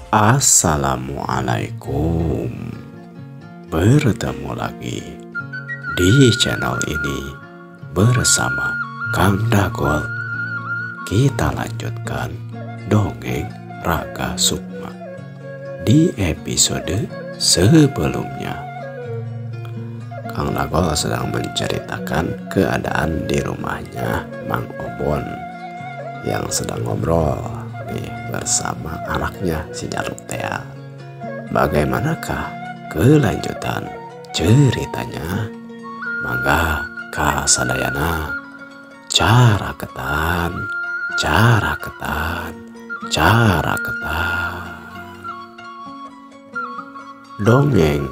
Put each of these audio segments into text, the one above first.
Assalamualaikum. Bertemu lagi di channel ini bersama Kang Dagol. Kita lanjutkan dongeng Raga Sukma. Di episode sebelumnya, Kang Dagol sedang menceritakan keadaan di rumahnya Mang Obon yang sedang ngobrol bersama anaknya si Jaruk Tea. Bagaimanakah kelanjutan ceritanya? Mangga kasadayana cara ketan. Dongeng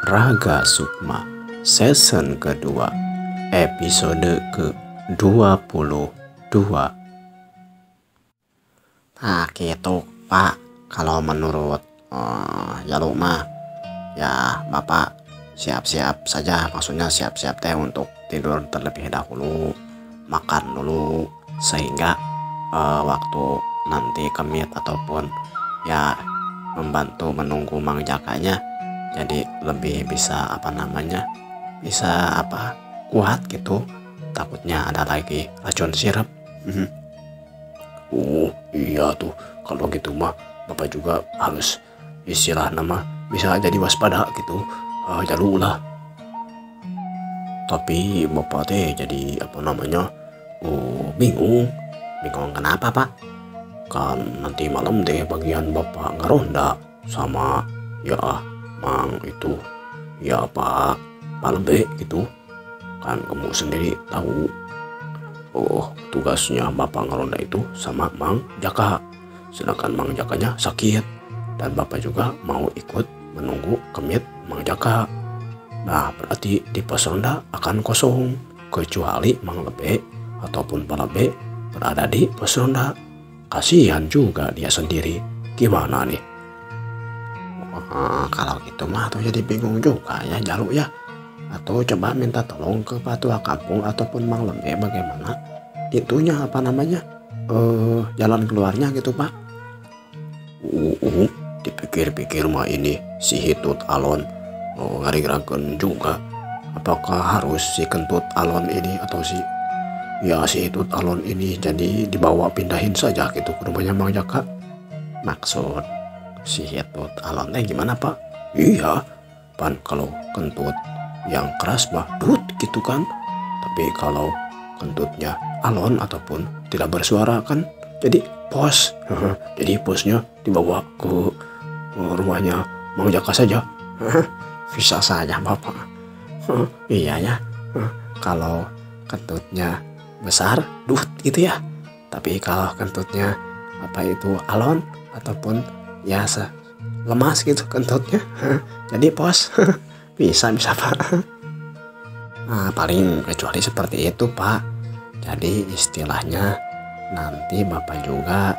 Raga Sukma season kedua episode ke-22. Nah gitu Pak, kalau menurut Jaluk mah ya Bapak siap-siap saja, maksudnya siap-siap teh untuk tidur terlebih dahulu, makan dulu, sehingga waktu nanti kemit ataupun ya membantu menunggu Mang Jakanya jadi lebih bisa kuat gitu, takutnya ada lagi racun sirup. Oh iya tuh, kalau gitu mah Bapak juga harus istilah nama bisa jadi waspada gitu. Jaluk lah. Tapi Bapak teh jadi bingung. Bingung kenapa Pak? Kan nanti malam deh bagian Bapak ngeronda sama ya Mang itu ya Pak Lebe gitu. Kan kamu sendiri tahu. Tugasnya Bapak ngeronda itu sama Mang Jaka. Sedangkan Mang Jakanya sakit dan Bapak juga mau ikut menunggu kemit Mang Jaka. Nah berarti di pos ronda akan kosong kecuali Mang Lebe ataupun Pak Lebe berada di pos ronda. Kasihan juga dia sendiri. Gimana nih? Kalau gitu mah tuh jadi bingung juga ya Jaluk ya. Atau coba minta tolong ke Patua Kampung ataupun Mang Lebe bagaimana itunya jalan keluarnya gitu Pak. Dipikir-pikir mah ini si Hitut Alon ngarigerakeun juga. Apakah harus si Kentut Alon ini atau si Hitut Alon ini jadi dibawa pindahin saja gitu ke rumahnya Mang Jaka? Maksud si Hitut Alon gimana Pak? Iya, pan kalau Kentut yang keras mah dut gitu kan. Tapi kalau Kentutnya Alon ataupun tidak bersuara kan jadi pos. Jadi posnya dibawa ke rumahnya Mang Jaka saja. Bisa saja Bapak. Iya ya. Kalau kentutnya besar dut gitu ya. Tapi kalau kentutnya Alon ataupun ya lemas gitu kentutnya jadi pos. bisa Pak. Nah, paling kecuali seperti itu Pak. Jadi istilahnya nanti Bapak juga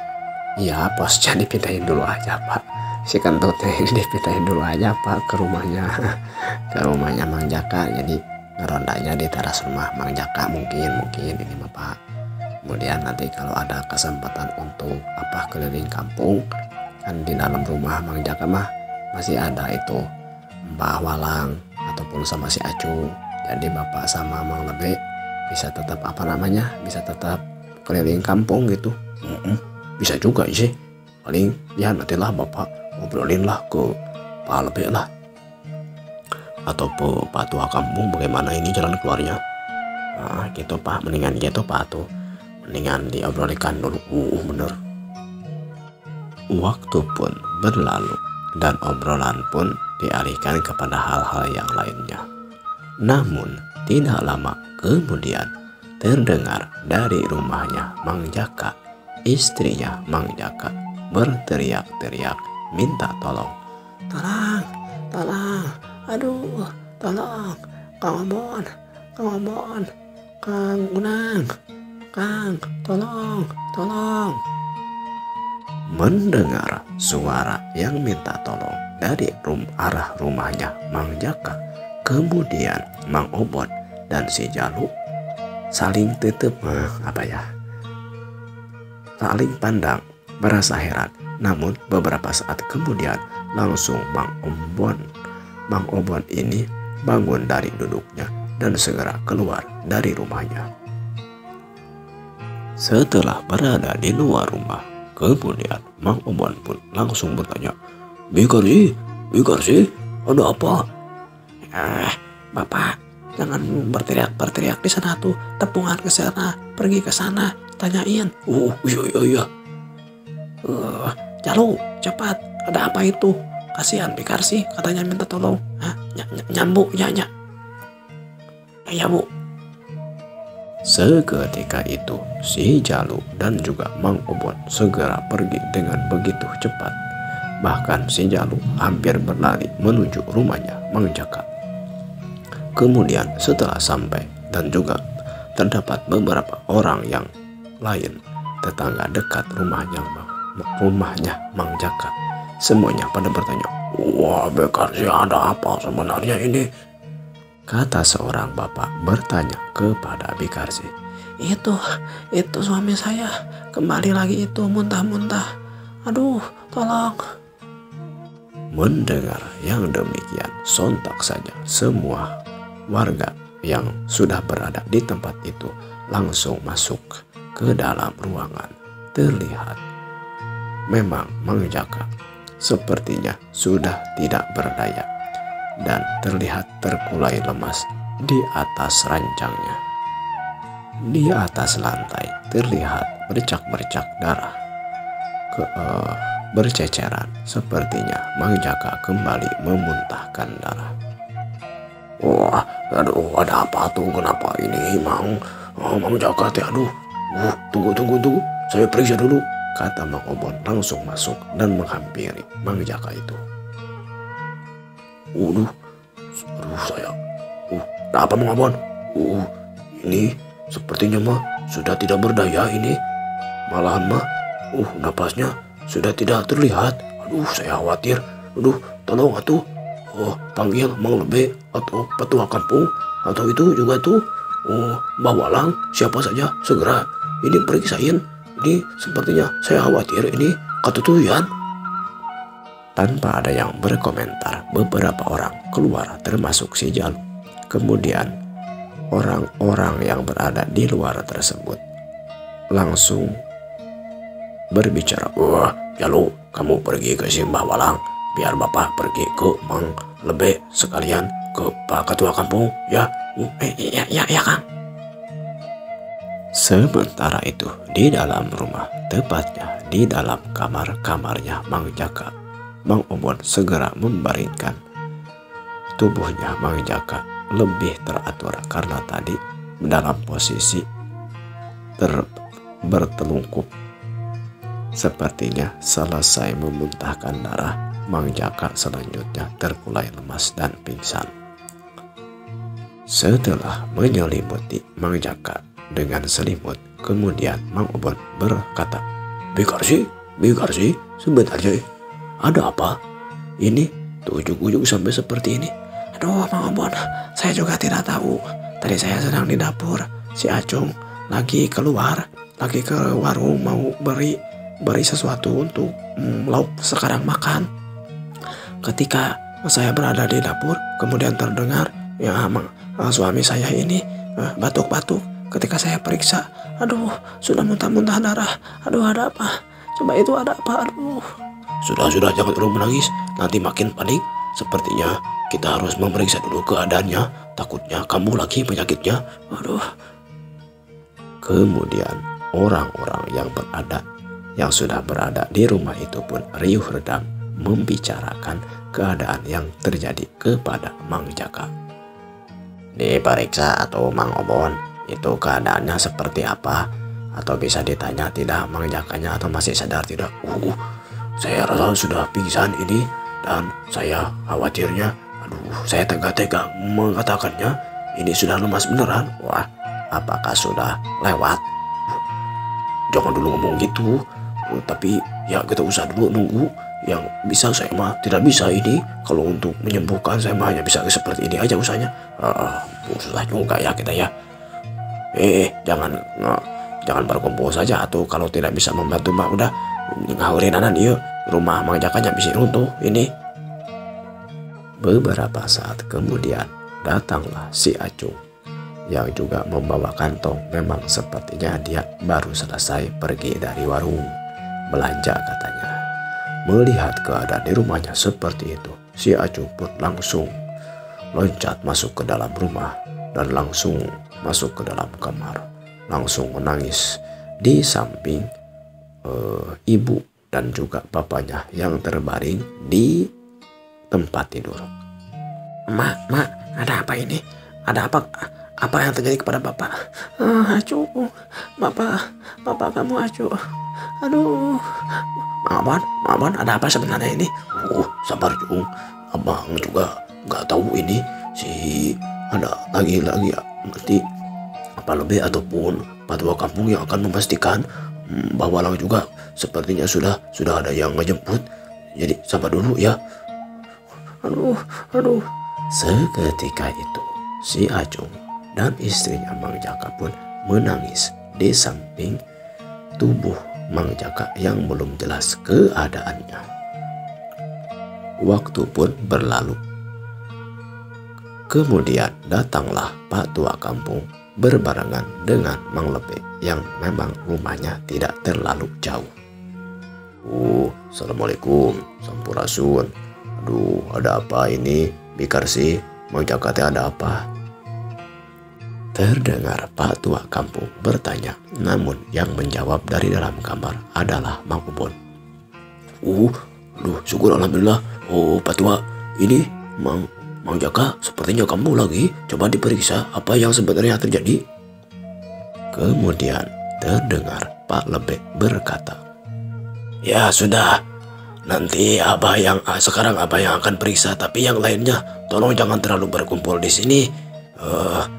ya posnya dipindahin dulu aja Pak. Si kentutnya ini dipindahin dulu aja Pak ke rumahnya Mang Jaka. Jadi ngerondanya di teras rumah Mang Jaka mungkin ini Bapak. Kemudian nanti kalau ada kesempatan untuk keliling kampung kan di dalam rumah Mang Jaka mah masih ada itu Mbah Walang ataupun sama si Acung. Jadi Bapak sama Mang Lebe bisa tetap bisa tetap keliling kampung gitu. Bisa juga sih. Paling ya nantilah Bapak ngobrolin lah ke Pak Lebe lah atau Pak Tua Kampung bagaimana ini jalan keluarnya. Nah gitu Pak, mendingan gitu Pak tuh. Mendingan diobrolkan dulu. Bener. Waktu pun berlalu dan obrolan pun dialihkan kepada hal-hal yang lainnya. Namun tidak lama kemudian terdengar dari rumahnya Mang Jaka, istrinya Mang Jaka berteriak-teriak minta tolong. Tolong, aduh, tolong, Kang Obon, Kang Unang, Kang, tolong. Mendengar suara yang minta tolong dari arah rumahnya Mang Jaka, kemudian Mang Obon dan si Jaluk saling saling pandang, merasa heran Namun beberapa saat kemudian langsung Mang Obon ini bangun dari duduknya dan segera keluar dari rumahnya. Setelah berada di luar rumah, kemudian Mang Obon pun langsung bertanya, Bikarsi, ada apa? Bapak, jangan berteriak di sana tuh. Tepungan ke sana, pergi ke sana, tanyain. Oh iya. Jalu, cepat. Ada apa itu? Kasihan Bikarsi, katanya minta tolong. Nyambu, ya. Ya, Bu. Seketika itu, si Jalu dan juga Mang Obon segera pergi dengan begitu cepat. Bahkan si Jalu hampir berlari menuju rumahnya Mang Jaka. Kemudian setelah sampai dan juga terdapat beberapa orang yang lain tetangga dekat rumahnya Mang Jaka, semuanya pada bertanya, "Wah, Bikarsi, ada apa sebenarnya ini?" Kata seorang bapak bertanya kepada Bikarsi, Itu suami saya. Kembali lagi itu muntah-muntah. Aduh, tolong. Mendengar yang demikian, sontak saja semua warga yang sudah berada di tempat itu langsung masuk ke dalam ruangan. Terlihat memang Mang Jaka sepertinya sudah tidak berdaya dan terlihat terkulai lemas di atas ranjangnya. Di atas lantai terlihat bercak-bercak darah berceceran, sepertinya Mang Jaka kembali memuntahkan darah. Wah, aduh, ada apa tuh? Kenapa ini Mang Jaka teh? Aduh, tunggu, saya periksa dulu, kata Mang Obon langsung masuk dan menghampiri Mang Jaka itu. Aduh saya, ada apa Mang Obon? Ini sepertinya mah sudah tidak berdaya ini, malahan mah, napasnya sudah tidak terlihat. Aduh, saya khawatir. Aduh, tolong atuh. Panggil Mang Lebe atau petua kampung atau itu juga tuh Mbah Walang, siapa saja segera ini periksain. Ini sepertinya saya khawatir ini ketutuyan. Tanpa ada yang berkomentar, beberapa orang keluar termasuk si Jalu. Kemudian orang-orang yang berada di luar tersebut langsung berbicara, "Wah, Jalu, kamu pergi ke si Mbah Walang, biar Bapak pergi ke Mang Lebe sekalian ke Pak Ketua Kampung ya." Ya Kang. Sementara itu di dalam rumah, tepatnya di dalam kamarnya Mang Jaka, Mang Obon segera membaringkan tubuhnya Mang Jaka lebih teratur karena tadi dalam posisi bertelungkup. Sepertinya selesai memuntahkan darah, Mang Jaka selanjutnya terkulai lemas dan pingsan. Setelah menyelimuti Mang Jaka dengan selimut, kemudian Mang Obon berkata, Bikarsi, sebentar aja. Ada apa? Ini tuh ujung-ujung sampai seperti ini. Aduh, Mang Obon, saya juga tidak tahu. Tadi saya sedang di dapur. Si Acung lagi keluar, lagi ke warung mau beri sesuatu untuk lauk sekarang makan. Ketika saya berada di dapur, kemudian terdengar suami saya ini batuk-batuk. Ketika saya periksa, aduh, sudah muntah-muntah darah. Aduh, ada apa? Coba itu ada apa? Aduh. Sudah, jangan terlalu menangis. Nanti makin panik. Sepertinya kita harus memeriksa dulu keadaannya. Takutnya kamu lagi penyakitnya. Aduh. Kemudian orang-orang yang sudah berada di rumah itu pun riuh redam membicarakan keadaan yang terjadi kepada Mang Jaka. Diperiksa atau Mang Obon, itu keadaannya seperti apa? Atau bisa ditanya tidak Mang Jakanya atau masih sadar tidak? Saya rasa sudah pingsan ini dan saya khawatirnya, saya tega-tega mengatakannya, ini sudah lemas beneran. Wah, apakah sudah lewat? Jangan dulu ngomong gitu. Tapi ya kita usah dulu nunggu. Yang bisa saya mah tidak bisa ini. Kalau untuk menyembuhkan saya mah hanya bisa seperti ini aja usahanya. Susah juga ya kita ya. Jangan berkumpul saja, atau kalau tidak bisa membantu mah udah Ngaurinanan ieu rumah Mang Jakanya bisa runtuh ini. Beberapa saat kemudian datanglah si Acung yang juga membawa kantong. Memang sepertinya dia baru selesai pergi dari warung belanja katanya. Melihat keadaan di rumahnya seperti itu, si Acung pun langsung loncat masuk ke dalam rumah dan langsung masuk ke dalam kamar, langsung menangis di samping ibu dan juga bapaknya yang terbaring di tempat tidur. Mak, ada apa ini? Ada apa? Apa yang terjadi kepada bapak? Acuh, bapak kamu acuh. Aduh, Maman, ada apa sebenarnya ini? Sabar Jung, abang juga nggak tahu ini si ada lagi nanti apa lebih ataupun patua kampung yang akan memastikan bahwa Lang juga sepertinya sudah ada yang ngejemput. Jadi sabar dulu ya. Aduh. Seketika itu si Acung dan istrinya Mang Jaka pun menangis di samping tubuh Mang Jaka yang belum jelas keadaannya. Waktu pun berlalu. Kemudian datanglah Pak Tua Kampung berbarengan dengan Mang Lebe yang memang rumahnya tidak terlalu jauh. Assalamualaikum, Sampurasun. Aduh, ada apa ini? Bikar sih, Mang Jaka teh ada apa? Terdengar Pak Tua Kampung bertanya, namun yang menjawab dari dalam kamar adalah Mang Ubon. Syukur alhamdulillah. Pak Tua, ini Mang Jaka sepertinya kamu lagi. Coba diperiksa apa yang sebenarnya terjadi. Kemudian terdengar Pak Lebe berkata, Ya sudah, nanti sekarang abah yang akan periksa, tapi yang lainnya tolong jangan terlalu berkumpul di sini.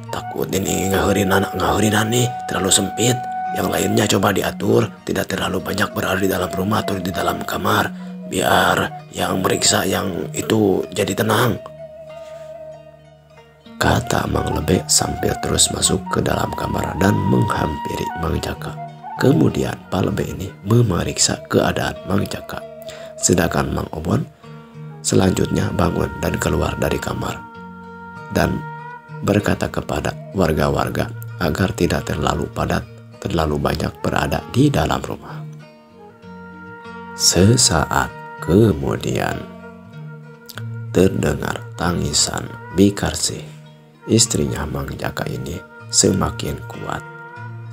Takut ini ngahurinan nih terlalu sempit. Yang lainnya coba diatur, tidak terlalu banyak berada di dalam rumah atau di dalam kamar, biar yang meriksa yang itu jadi tenang, kata Mang Lebe sambil terus masuk ke dalam kamar dan menghampiri Mang Jaka. Kemudian Pak Lebe ini memeriksa keadaan Mang Jaka. Sedangkan Mang Obon selanjutnya bangun dan keluar dari kamar dan berkata kepada warga-warga agar tidak terlalu banyak berada di dalam rumah. Sesaat kemudian terdengar tangisan Bikarsi, istrinya Mang Jaka ini semakin kuat.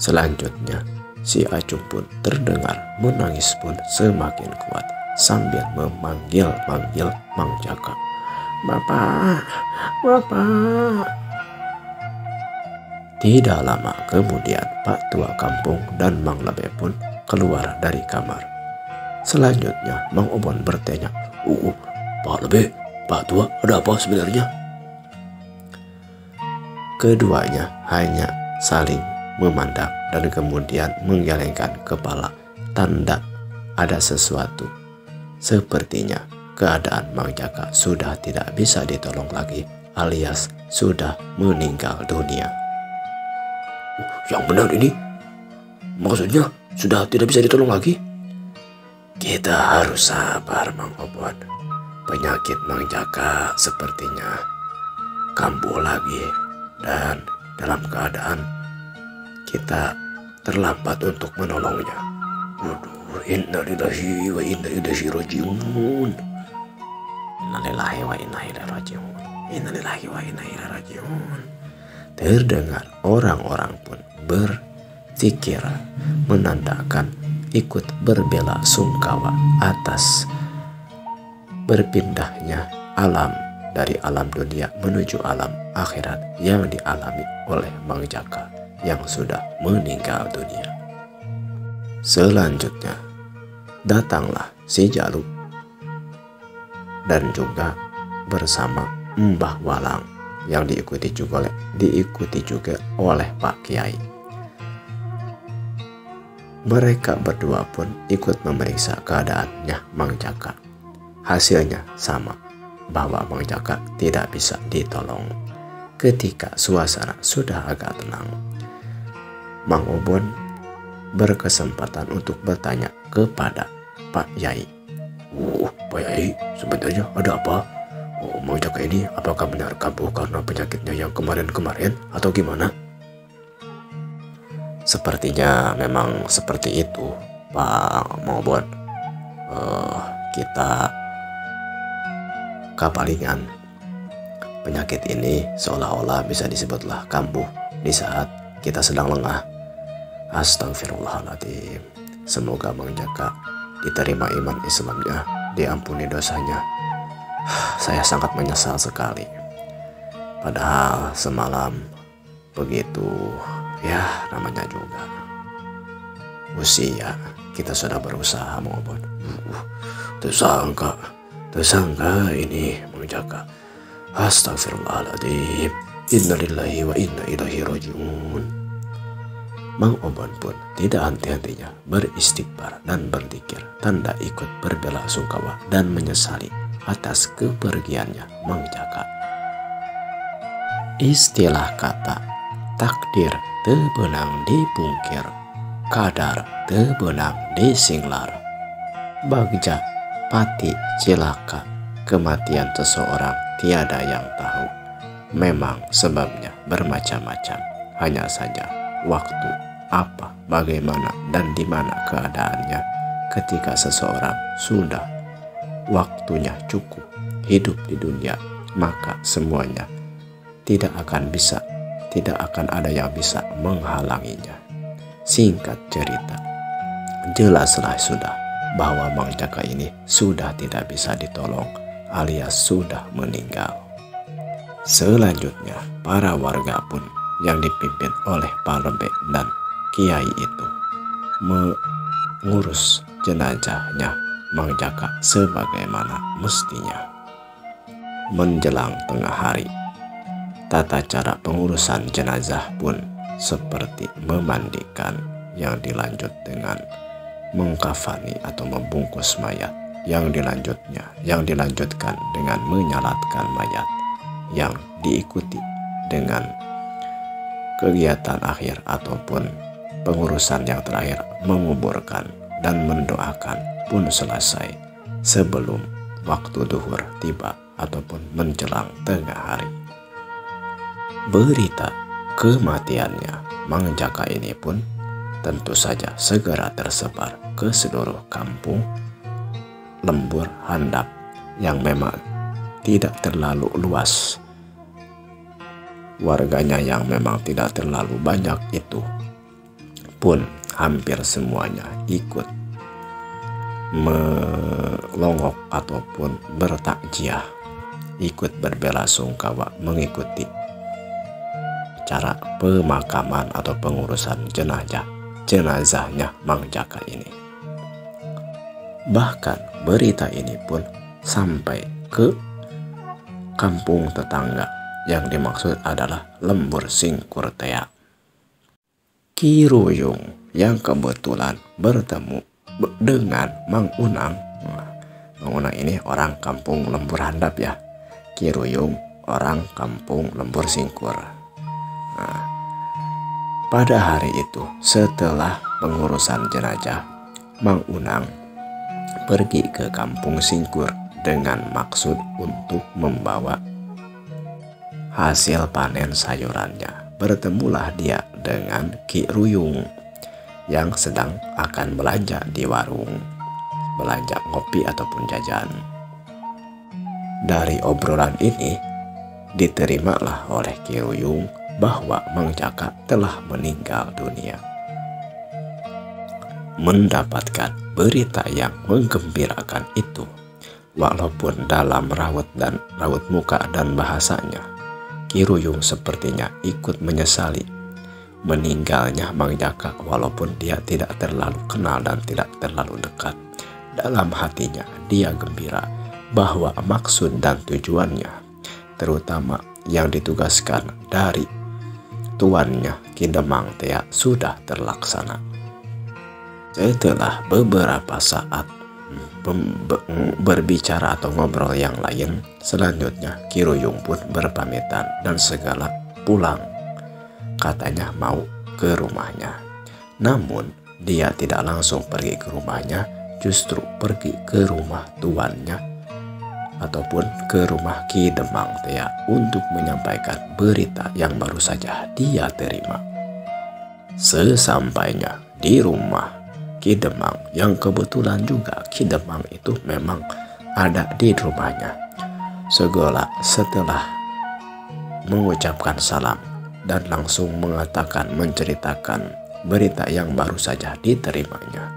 Selanjutnya si Acung pun terdengar menangis pun semakin kuat sambil memanggil Mang Jaka. Bapak. Tidak lama kemudian Pak Tua Kampung dan Mang Lebe pun keluar dari kamar. Selanjutnya Mang Obon bertanya, Pak Lebe, Pak Tua, ada apa sebenarnya? Keduanya hanya saling memandang dan kemudian menggelengkan kepala, tanda ada sesuatu. Sepertinya keadaan Mang Jaka sudah tidak bisa ditolong lagi, alias sudah meninggal dunia. Yang benar ini? Maksudnya sudah tidak bisa ditolong lagi? Kita harus sabar, Mang Obon. Penyakit Mang Jaka sepertinya kambuh lagi dan dalam keadaan kita terlambat untuk menolongnya. Innalillahi wa inna ilaihi rajiun. Innalillahi wa inna ilaihi rajiun. Innalillahi wa inna ilaihi rajiun. Terdengar orang-orang pun berzikir menandakan ikut berbela sungkawa atas berpindahnya alam dari alam dunia menuju alam akhirat yang dialami oleh Mang Jaka yang sudah meninggal dunia. Selanjutnya datanglah si Jalu dan juga bersama Mbah Walang yang diikuti juga oleh Pak Kiai. Mereka berdua pun ikut memeriksa keadaannya Mang Jaka. Hasilnya sama, bahwa Mang Jaka tidak bisa ditolong. Ketika suasana sudah agak tenang, Mang Obon berkesempatan untuk bertanya kepada Pak Yai. Pak Yai, sebenarnya ada apa? Mang Jaka ini apakah benar kambuh karena penyakitnya yang kemarin-kemarin atau gimana? Sepertinya memang seperti itu, Pak Mobot. Kita kepalingan. Penyakit ini seolah-olah bisa disebutlah kambuh di saat kita sedang lengah. Astagfirullahaladzim. Semoga Mang Jaka diterima iman Islamnya, diampuni dosanya. Saya sangat menyesal sekali. Padahal semalam begitu, ya namanya juga usia, kita sudah berusaha mengobot. Tersangka ini Mang Jaka. Astagfirullahaladzim. Innalillahi wa inna ilaihi rajiun. Mang Oban pun tidak henti-hentinya beristighfar dan berzikir, tanda ikut berbelasungkawa dan menyesali atas kepergiannya Mang Jaka. Istilah kata takdir teu beunang dipungkir, kadar teu beunang disinglar. Bagja pati cilaka, kematian seseorang tiada yang tahu. Memang sebabnya bermacam-macam, hanya saja waktu, apa, bagaimana, dan di mana keadaannya ketika seseorang sudah waktunya cukup hidup di dunia, maka semuanya tidak akan ada yang bisa menghalanginya. Singkat cerita, jelaslah sudah bahwa Mang Jaka ini sudah tidak bisa ditolong alias sudah meninggal. Selanjutnya, para warga pun yang dipimpin oleh Pak Lembek dan Kiai itu mengurus jenazahnya Mang Jaka sebagaimana mestinya. Menjelang tengah hari, tata cara pengurusan jenazah pun seperti memandikan, yang dilanjut dengan mengkafani atau membungkus mayat, yang dilanjutkan dengan menyalatkan mayat, yang diikuti dengan kegiatan akhir ataupun pengurusan yang terakhir menguburkan dan mendoakan pun selesai sebelum waktu duhur tiba ataupun menjelang tengah hari. Berita kematiannya Mang Jaka ini pun tentu saja segera tersebar ke seluruh kampung Lembur Handap yang memang tidak terlalu luas. Warganya yang memang tidak terlalu banyak itu pun hampir semuanya ikut melongok ataupun bertakjiah, ikut berbelasungkawa mengikuti cara pemakaman atau pengurusan jenazahnya Mang Jaka ini. Bahkan berita ini pun sampai ke kampung tetangga yang dimaksud adalah Lembur Singkurtea. Ki Ruyung yang kebetulan bertemu dengan Mang Unang. Mang Unang ini orang kampung Lembur Handap ya. Ki Ruyung orang kampung Lembur Singkur. Pada hari itu setelah pengurusan jenazah, Mang Unang pergi ke kampung Singkur dengan maksud untuk membawa hasil panen sayurannya. Bertemulah dia dengan Ki Ruyung yang sedang akan belanja di warung, belanja ngopi ataupun jajan. Dari obrolan ini diterimalah oleh Ki Ruyung bahwa Mang Jaka telah meninggal dunia. Mendapatkan berita yang menggembirakan itu, walaupun dalam raut muka dan bahasanya, Ki Ruyung sepertinya ikut menyesali meninggalnya Mang Jaka, walaupun dia tidak terlalu kenal dan tidak terlalu dekat. Dalam hatinya dia gembira bahwa maksud dan tujuannya, terutama yang ditugaskan dari tuannya Ki Demang Tea, sudah terlaksana. Setelah beberapa saat berbicara atau ngobrol yang lain, selanjutnya Ki Ruyung pun berpamitan dan segala pulang. Katanya mau ke rumahnya. Namun dia tidak langsung pergi ke rumahnya, justru pergi ke rumah tuannya ataupun ke rumah Ki Demang ya, untuk menyampaikan berita yang baru saja dia terima. Sesampainya di rumah Ki Demang, yang kebetulan juga Ki Demang itu memang ada di rumahnya, setelah mengucapkan salam dan langsung menceritakan berita yang baru saja diterimanya.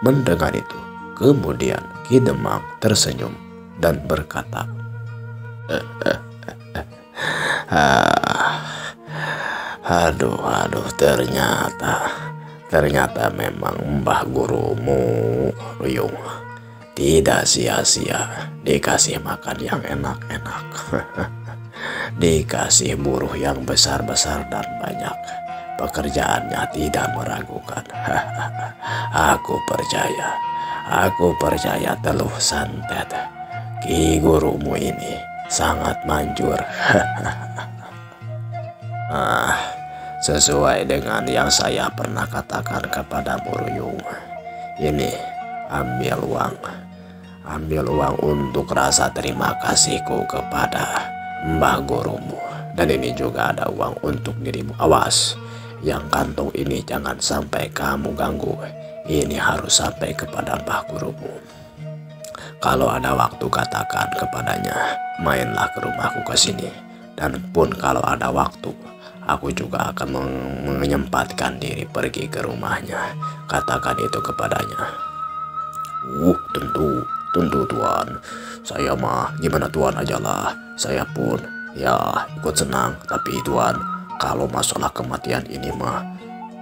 Mendengar itu, kemudian Ki Demang tersenyum dan berkata, aduh, ternyata memang Mbah Gurumu Ruyung tidak sia-sia dikasih makan yang enak-enak. Dikasih buruh yang besar-besar dan banyak. Pekerjaannya tidak meragukan. Aku percaya Teluh Santet, Ki Gurumu ini sangat manjur. Sesuai dengan yang saya pernah katakan kepada Ruyung, ini ambil uang untuk rasa terima kasihku kepada Mbah Gurumu, dan ini juga ada uang untuk dirimu. Awas, yang kantong ini jangan sampai kamu ganggu. Ini harus sampai kepada Mbah Gurumu. Kalau ada waktu katakan kepadanya, mainlah ke rumahku ke sini. Dan pun kalau ada waktu, aku juga akan menyempatkan diri pergi ke rumahnya. Katakan itu kepadanya. Tentu Tuan. Saya mah gimana Tuan ajalah. Saya pun ya ikut senang. Tapi Tuan, kalau masalah kematian ini mah,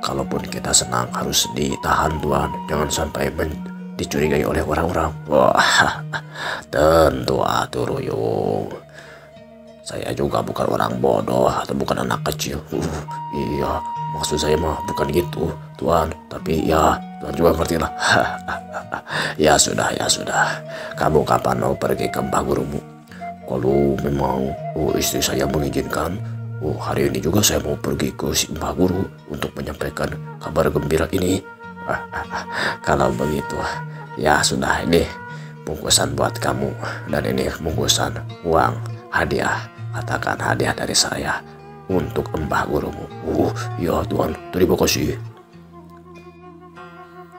kalaupun kita senang harus ditahan Tuan. Jangan sampai dicurigai oleh orang-orang. Wah, tentu atuh Ruyung. Saya juga bukan orang bodoh atau bukan anak kecil. Iya, maksud saya mah bukan gitu Tuan. Tapi ya Tuan juga ngerti lah. Ya sudah. Kamu kapan mau pergi ke Mbah Gurumu? Kalau memang istri saya mengizinkan, hari ini juga saya mau pergi ke Mbah Guru untuk menyampaikan kabar gembira ini. Kalau begitu, ya sudah, ini bungkusan buat kamu, dan ini bungkusan uang hadiah. Katakan hadiah dari saya untuk Mbah Gurumu. Ya Tuan, terima kasih.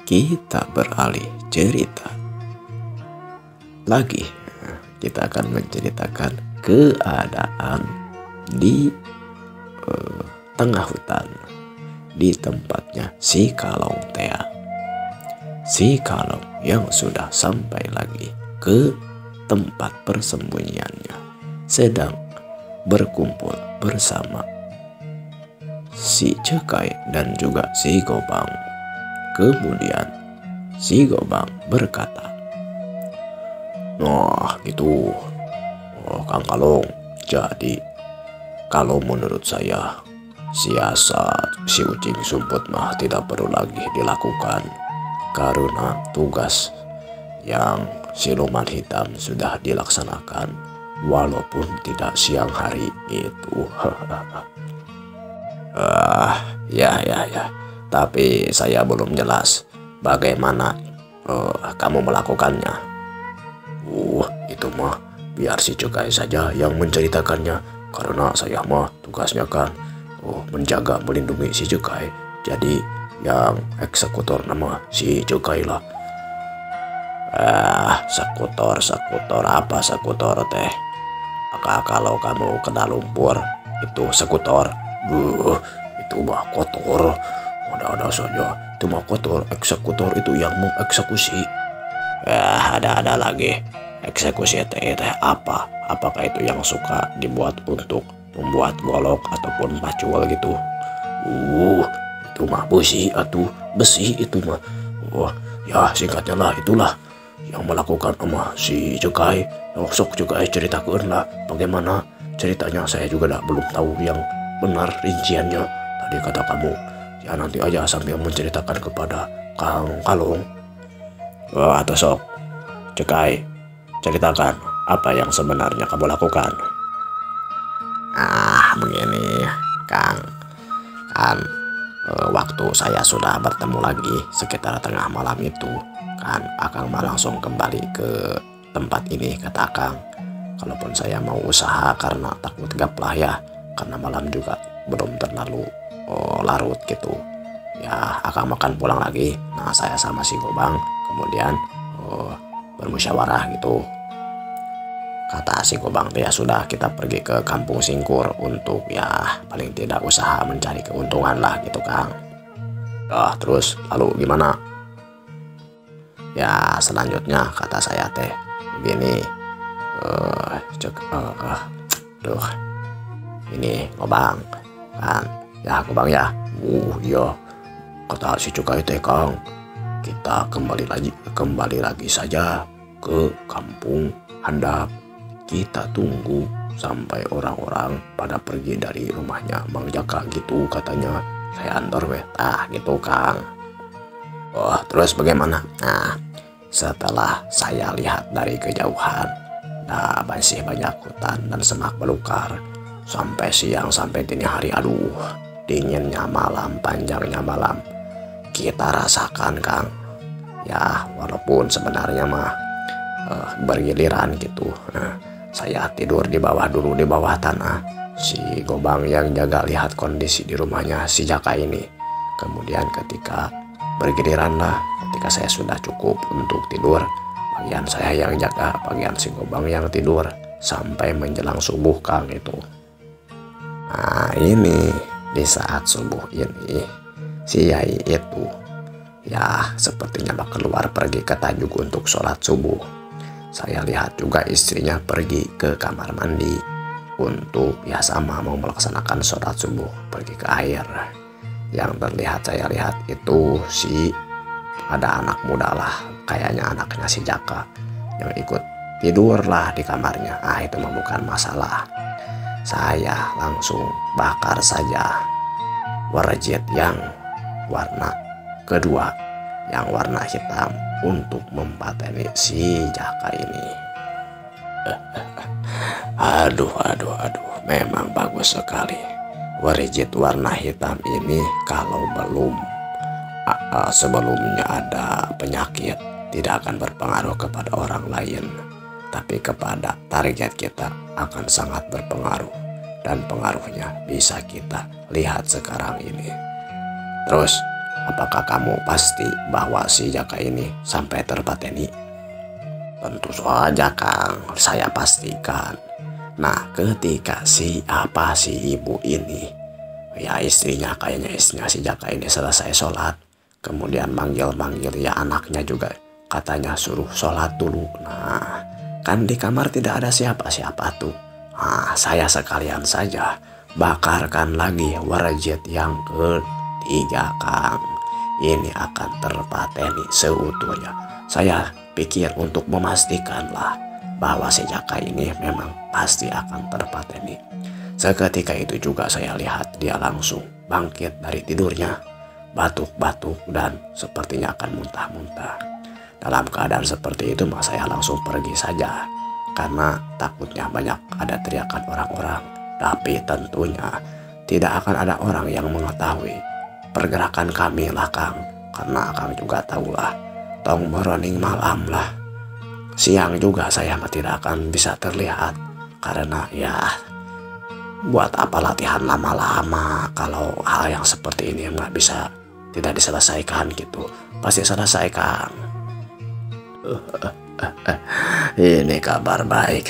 Kita beralih cerita lagi. Kita akan menceritakan keadaan di tengah hutan, di tempatnya si Kalong Tea. Si Kalong yang sudah sampai lagi ke tempat persembunyiannya sedang berkumpul bersama si Cekai dan juga si Gobang. Kemudian si Gobang berkata, "Nah gitu, Kang Kalong, jadi kalau menurut saya siasat si Ucing Sumput mah tidak perlu lagi dilakukan, karena tugas yang siluman hitam sudah dilaksanakan walaupun tidak siang hari itu." Ya. Tapi saya belum jelas bagaimana kamu melakukannya. Itu mah biar si Cekai saja yang menceritakannya, karena saya mah tugasnya kan menjaga melindungi si Cekai. Jadi yang eksekutor nama si Cekai lah. Sekutor apa sekutor teh? Maka kalau kamu kena lumpur itu sekutor. Itu mah kotor. Ada saja, itu mah kotor. Eksekutor itu yang mengeksekusi. Ada lagi. Eksekusi teh apa? Apakah itu yang suka dibuat untuk membuat golok ataupun pacul gitu? Itu mah besi itu mah. Ya singkatnya lah, itulah yang melakukan sama si Cekai. Sok Cekai ceritakan lah bagaimana ceritanya. Saya juga belum tahu yang benar rinciannya. Tadi kata kamu, ya nanti aja sambil menceritakan kepada Kang Kalong. Atau sok Cekai, ceritakan apa yang sebenarnya kamu lakukan. Begini Kang, kan waktu saya sudah bertemu lagi sekitar tengah malam itu, Kan Akang mah langsung kembali ke tempat ini, kata Akang. Kalaupun saya mau usaha karena takut gaplah ya, karena malam juga belum terlalu larut gitu. Ya Akang makan pulang lagi. Nah saya sama si Gobang kemudian bermusyawarah gitu. Kata si Gobang, ya sudah kita pergi ke Kampung Singkur untuk ya paling tidak usaha mencari keuntungan lah gitu Kang. Terus lalu gimana? Ya selanjutnya kata saya teh begini, ini Gobang kan, ya Gobang ya, iya kata si Cukai teh Kang, kita kembali lagi saja ke Kampung Handap. Kita tunggu sampai orang-orang pada pergi dari rumahnya Mang Jaka gitu katanya. Saya antor weh, gitu Kang. Terus bagaimana? Nah, setelah saya lihat dari kejauhan, masih banyak hutan dan semak belukar. Sampai siang, sampai dini hari, aduh, dinginnya malam, panjangnya malam. Kita rasakan Kang. Ya, walaupun sebenarnya mah bergiliran gitu. Saya tidur di bawah dulu, di bawah tanah. Si Gobang yang jaga lihat kondisi di rumahnya si Jaka ini. Kemudian ketika bergiliran lah, ketika saya sudah cukup untuk tidur, bagian saya yang jaga, bagian si Gobang yang tidur sampai menjelang subuh Kang itu. Nah ini di saat subuh ini si Yai itu ya sepertinya bakal keluar pergi ke Tajuk untuk sholat subuh. Saya lihat juga istrinya pergi ke kamar mandi untuk ya sama mau melaksanakan sholat subuh, pergi ke air. Yang terlihat saya lihat itu ada anak muda lah, kayaknya anaknya si Jaka yang ikut tidur lah di kamarnya. Itu mah bukan masalah. Saya langsung bakar saja warjet yang warna kedua, yang warna hitam, untuk mempateni si Jaka ini. Aduh, memang bagus sekali. Warjet warna hitam ini kalau belum sebelumnya ada penyakit, tidak akan berpengaruh kepada orang lain, tapi kepada target kita akan sangat berpengaruh, dan pengaruhnya bisa kita lihat sekarang ini. Terus apakah kamu pasti bahwa si Jaka ini sampai terpateni? Tentu saja Kang, saya pastikan. Nah ketika si ibu ini, ya kayaknya istrinya si Jaka ini selesai sholat, kemudian manggil ya anaknya juga, katanya suruh sholat dulu. Nah kan di kamar tidak ada siapa-siapa tuh. Nah saya sekalian saja bakarkan lagi warjet yang ketiga Kang. Ini akan terpateni seutuhnya. Saya pikir untuk memastikanlah bahwa si Jaka ini memang pasti akan terpateni. Seketika itu juga saya lihat dia langsung bangkit dari tidurnya, batuk-batuk dan sepertinya akan muntah-muntah. Dalam keadaan seperti itu saya langsung pergi saja, karena takutnya banyak ada teriakan orang-orang. Tapi tentunya tidak akan ada orang yang mengetahui pergerakan kami lah Kang, karena Kang juga tahulah tong meroning malam lah, siang juga saya tidak akan bisa terlihat, karena ya buat apa latihan lama-lama kalau hal yang seperti ini tidak diselesaikan gitu. Pasti selesai Kang. Ini kabar baik,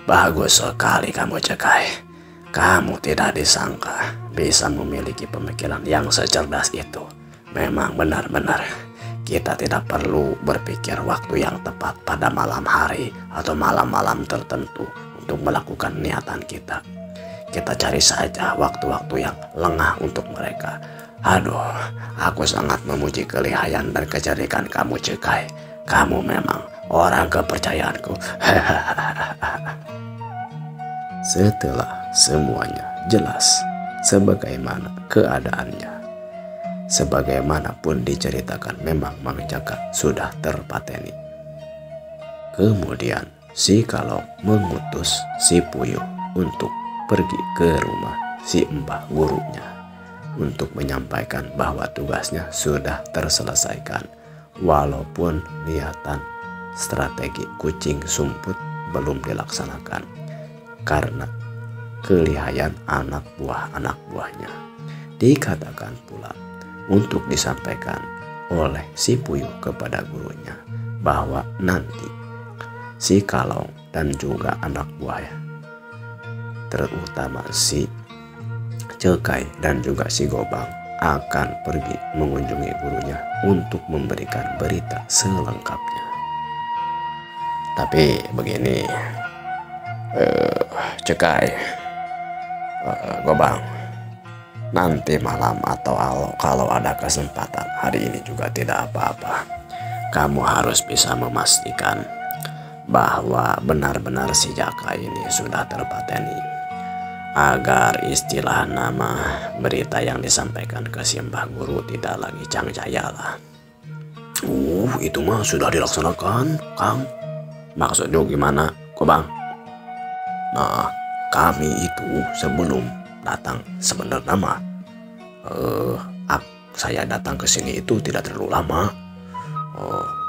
bagus sekali kamu Cekai. Kamu tidak disangka bisa memiliki pemikiran yang secerdas itu. Memang benar-benar kita tidak perlu berpikir waktu yang tepat pada malam hari atau malam-malam tertentu untuk melakukan niatan kita. Kita cari saja waktu-waktu yang lengah untuk mereka. Aduh, aku sangat memuji kelihayan dan kecerdikan kamu Cekai. Kamu memang orang kepercayaanku. Setelah semuanya jelas sebagaimana keadaannya, sebagaimanapun diceritakan, memang Mang Jaka sudah terpateni. Kemudian si Kalong mengutus si Puyuh untuk pergi ke rumah si Mbah gurunya untuk menyampaikan bahwa tugasnya sudah terselesaikan walaupun niatan strategi kucing sumput belum dilaksanakan karena kelihayan anak buahnya. Dikatakan pula untuk disampaikan oleh si Puyuh kepada gurunya bahwa nanti si Kalong dan juga anak buahnya, terutama si Cekai dan juga si Gobang, akan pergi mengunjungi gurunya untuk memberikan berita selengkapnya. Tapi begini, Cekai, Gobang, nanti malam atau kalau ada kesempatan, hari ini juga tidak apa-apa, kamu harus bisa memastikan bahwa benar-benar si Jaka ini sudah terpateni, agar istilah nama berita yang disampaikan ke Simbah Guru tidak lagi cangcayalah. Itu mah sudah dilaksanakan, Kang. Maksudnya gimana, Gobang? Nah, kami itu sebelum datang sebenarnya mah saya datang ke sini itu tidak terlalu lama.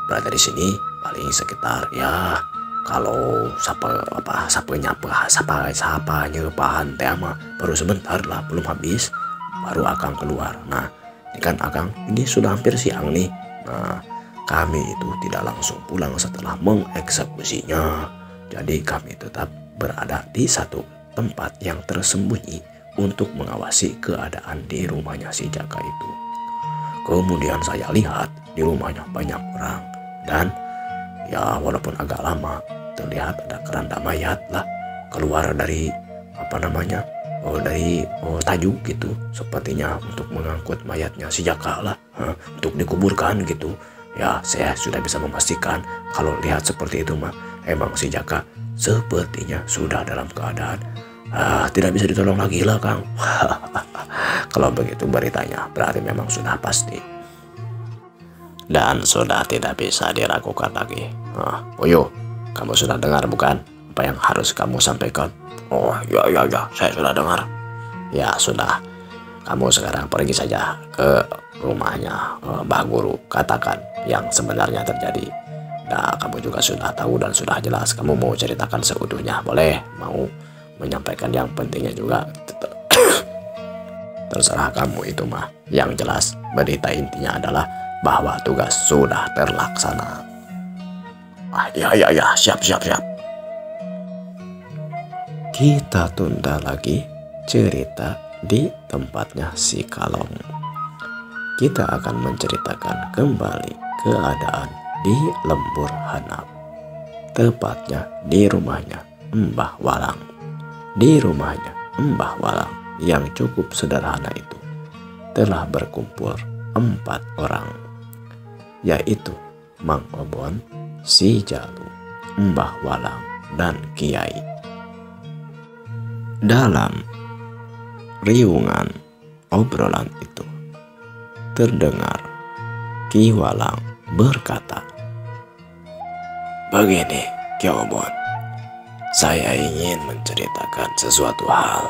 Berada di sini paling sekitar ya, kalau sapa nyepahan teh mah baru sebentar lah, belum habis baru Akang keluar. Nah, ini kan Akang ini sudah hampir siang nih. Nah, kami itu tidak langsung pulang setelah mengeksekusinya. Jadi kami tetap berada di satu tempat yang tersembunyi untuk mengawasi keadaan di rumahnya si Jaka itu. Kemudian saya lihat di rumahnya banyak orang, dan ya walaupun agak lama terlihat ada keranda mayat lah keluar dari dari tajuk gitu, sepertinya untuk mengangkut mayatnya si Jaka lah, untuk dikuburkan gitu. Ya, saya sudah bisa memastikan kalau lihat seperti itu mah emang si Jaka sepertinya sudah dalam keadaan tidak bisa ditolong lagi lah, Kang. Kalau begitu beritanya berarti memang sudah pasti dan sudah tidak bisa diragukan lagi. Puyuh, kamu sudah dengar bukan apa yang harus kamu sampaikan? Oh ya, saya sudah dengar. Ya sudah, kamu sekarang pergi saja ke rumahnya Mbah Guru, katakan yang sebenarnya terjadi. Nah, kamu juga sudah tahu dan sudah jelas. Kamu mau ceritakan seutuhnya, boleh. Mau menyampaikan yang pentingnya juga, terserah kamu itu mah. Yang jelas berita intinya adalah bahwa tugas sudah terlaksana. Ya, siap. Kita tunda lagi cerita di tempatnya si Kalong. Kita akan menceritakan kembali keadaan di Lembur Hanap, tepatnya di rumahnya Mbah Walang. Di rumahnya Mbah Walang yang cukup sederhana itu telah berkumpul 4 orang, yaitu Mang Obon, Si Jalu, Mbah Walang, dan Kiai. Dalam riungan obrolan itu terdengar Ki Walang berkata, "Begini, Ki Obon, saya ingin menceritakan sesuatu hal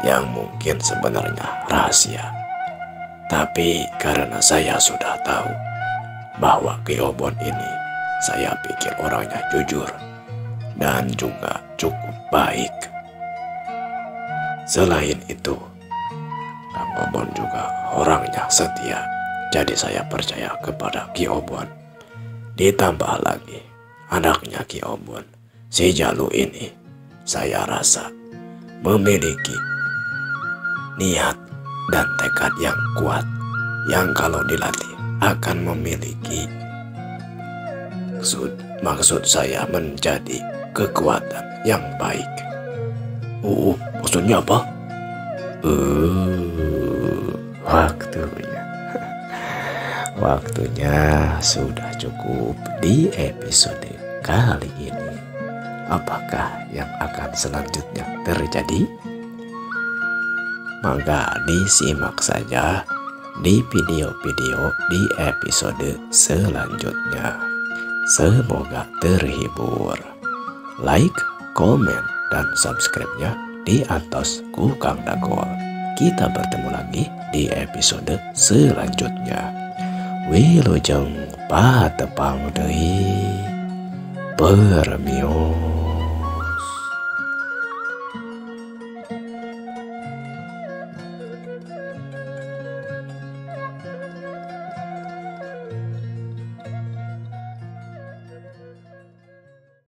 yang mungkin sebenarnya rahasia. Tapi karena saya sudah tahu bahwa Ki Obon ini saya pikir orangnya jujur dan juga cukup baik. Selain itu, Kang Obon juga orangnya setia. Jadi saya percaya kepada Ki Obon. Ditambah lagi anaknya Ki Obon, si Jalu ini, saya rasa memiliki niat dan tekad yang kuat, yang kalau dilatih akan memiliki maksud saya menjadi kekuatan yang baik." Maksudnya apa? Waktunya sudah cukup di episode kali ini. Apakah yang akan selanjutnya terjadi? Maka disimak saja di video-video di episode selanjutnya. Semoga terhibur. Like, komen, dan subscribe-nya di atas Kang Dagol. Kita bertemu lagi di episode selanjutnya. Wilujeng patepang deui. Permio.